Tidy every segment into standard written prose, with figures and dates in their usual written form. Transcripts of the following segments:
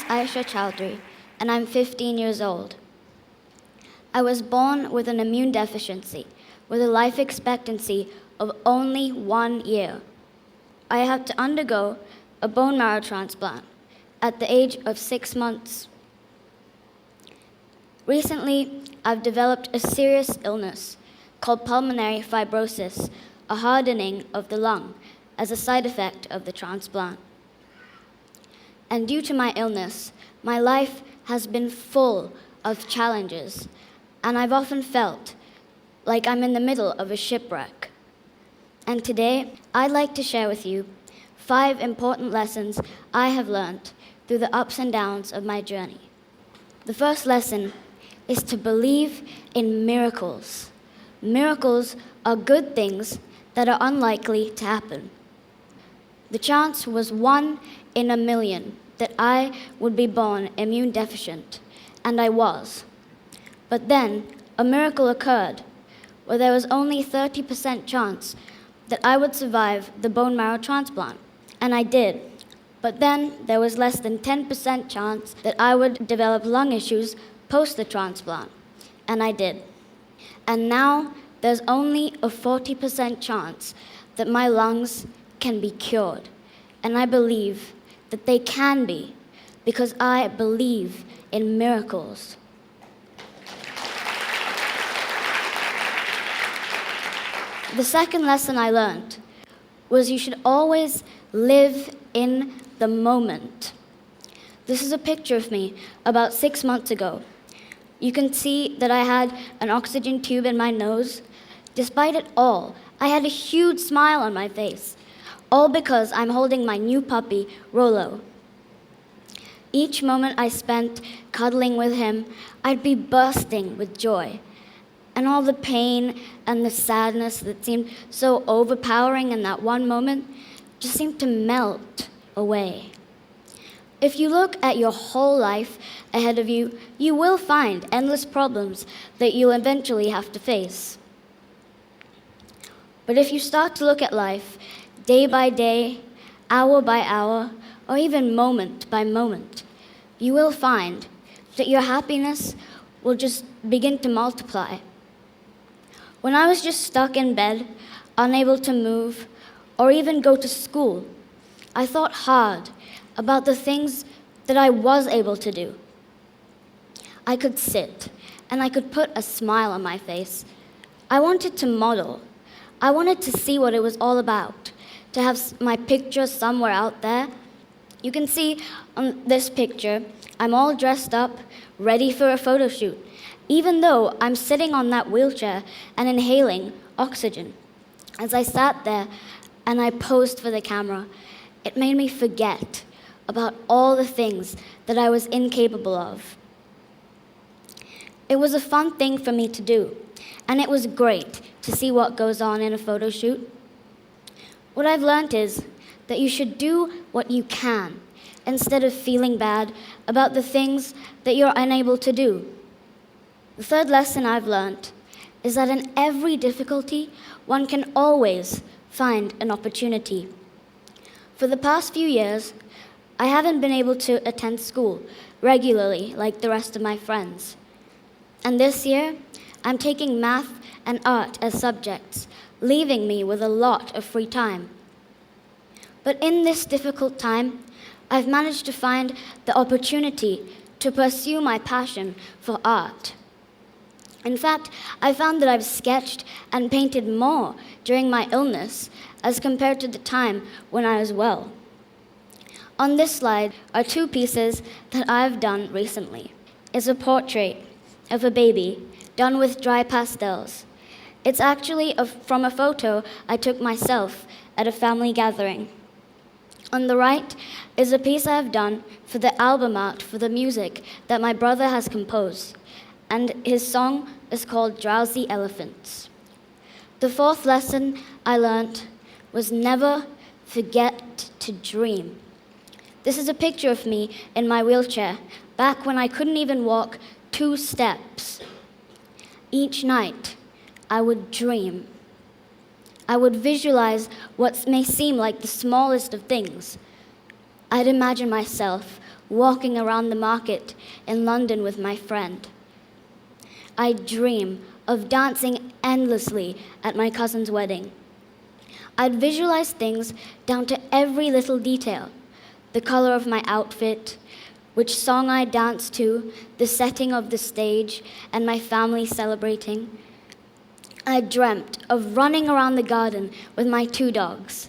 Aisha Chaudhary, and I'm 15 years old. I was born with an immune deficiency, with a life expectancy of only 1 year. I had to undergo a bone marrow transplant at the age of 6 months. Recently, I've developed a serious illness called pulmonary fibrosis, a hardening of the lung, as a side effect of the transplant. And due to my illness, my life has been full of challenges, and I've often felt like I'm in the middle of a shipwreck. And today, I'd like to share with you 5 important lessons I have learned through the ups and downs of my journey. The first lesson is to believe in miracles. Miracles are good things that are unlikely to happen. The chance was 1 in a million that I would be born immune deficient, and I was. But then a miracle occurred where there was only 30% chance that I would survive the bone marrow transplant, and I did. But then there was less than 10% chance that I would develop lung issues post the transplant, and I did. And now there's only a 40% chance that my lungs can be cured, and I believe that they can be because I believe in miracles. The second lesson I learned was you should always live in the moment. This is a picture of me about 6 months ago. You can see that I had an oxygen tube in my nose. Despite it all, I had a huge smile on my face, all because I'm holding my new puppy, Rolo. Each moment I spent cuddling with him, I'd be bursting with joy. And all the pain and the sadness that seemed so overpowering in that one moment just seemed to melt away. If you look at your whole life ahead of you, you will find endless problems that you'll eventually have to face. But if you start to look at life day by day, hour by hour, or even moment by moment, you will find that your happiness will just begin to multiply. When I was just stuck in bed, unable to move, or even go to school, I thought hard about the things that I was able to do. I could sit, and I could put a smile on my face. I wanted to model. I wanted to see what it was all about, to have my picture somewhere out there. You can see on this picture, I'm all dressed up, ready for a photo shoot, even though I'm sitting on that wheelchair and inhaling oxygen. As I sat there and I posed for the camera, it made me forget about all the things that I was incapable of. It was a fun thing for me to do, and it was great to see what goes on in a photo shoot. What I've learned is that you should do what you can instead of feeling bad about the things that you're unable to do. The third lesson I've learned is that in every difficulty, one can always find an opportunity. For the past few years, I haven't been able to attend school regularly like the rest of my friends. And this year, I'm taking math and art as subjects, leaving me with a lot of free time. But in this difficult time, I've managed to find the opportunity to pursue my passion for art. In fact, I found that I've sketched and painted more during my illness as compared to the time when I was well. On this slide are 2 pieces that I've done recently. It's a portrait of a baby done with dry pastels. It's actually from a photo I took myself at a family gathering. On the right is a piece I've done for the album art for the music that my brother has composed, and his song is called Drowsy Elephants. The 4th lesson I learned was never forget to dream. This is a picture of me in my wheelchair, back when I couldn't even walk 2 steps. Each night, I would dream. I would visualize what may seem like the smallest of things. I'd imagine myself walking around the market in London with my friend. I dream of dancing endlessly at my cousin's wedding. I'd visualize things down to every little detail: the color of my outfit, which song I danced to, the setting of the stage, and my family celebrating. I dreamt of running around the garden with my 2 dogs.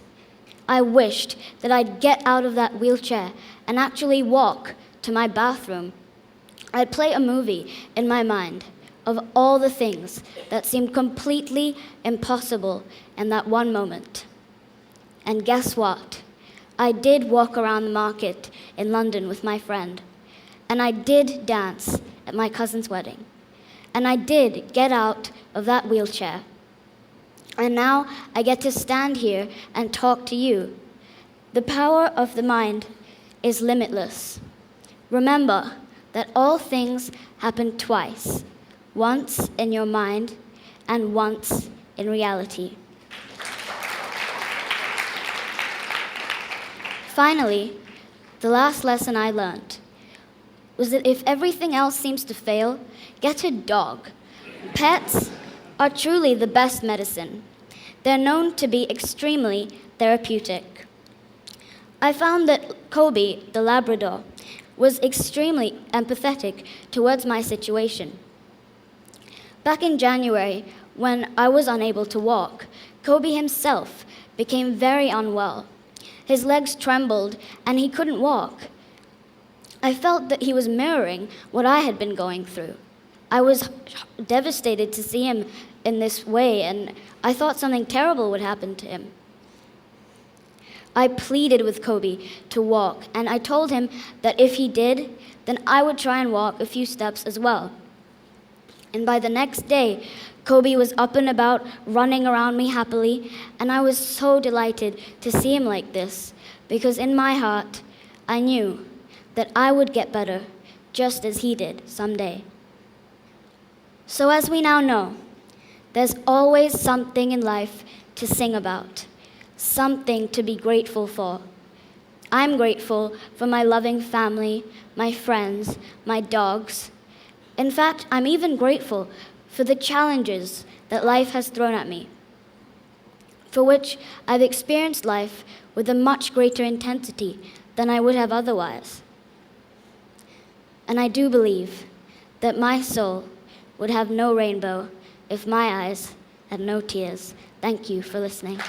I wished that I'd get out of that wheelchair and actually walk to my bathroom. I'd play a movie in my mind of all the things that seemed completely impossible in that one moment. And guess what? I did walk around the market in London with my friend. And I did dance at my cousin's wedding. And I did get out of that wheelchair. And now I get to stand here and talk to you. The power of the mind is limitless. Remember that all things happen twice, once in your mind and once in reality. Finally, the last lesson I learned was that if everything else seems to fail, get a dog. Pets are truly the best medicine. They're known to be extremely therapeutic. I found that Kobe, the Labrador, was extremely empathetic towards my situation. Back in January, when I was unable to walk, Kobe himself became very unwell. His legs trembled and he couldn't walk. I felt that he was mirroring what I had been going through. I was devastated to see him in this way, and I thought something terrible would happen to him. I pleaded with Kobe to walk, and I told him that if he did, then I would try and walk a few steps as well. And by the next day, Kobe was up and about, running around me happily, and I was so delighted to see him like this, because in my heart, I knew that I would get better just as he did someday. So as we now know, there's always something in life to sing about, something to be grateful for. I'm grateful for my loving family, my friends, my dogs. In fact, I'm even grateful for the challenges that life has thrown at me, for which I've experienced life with a much greater intensity than I would have otherwise. And I do believe that my soul would have no rainbow if my eyes had no tears. Thank you for listening.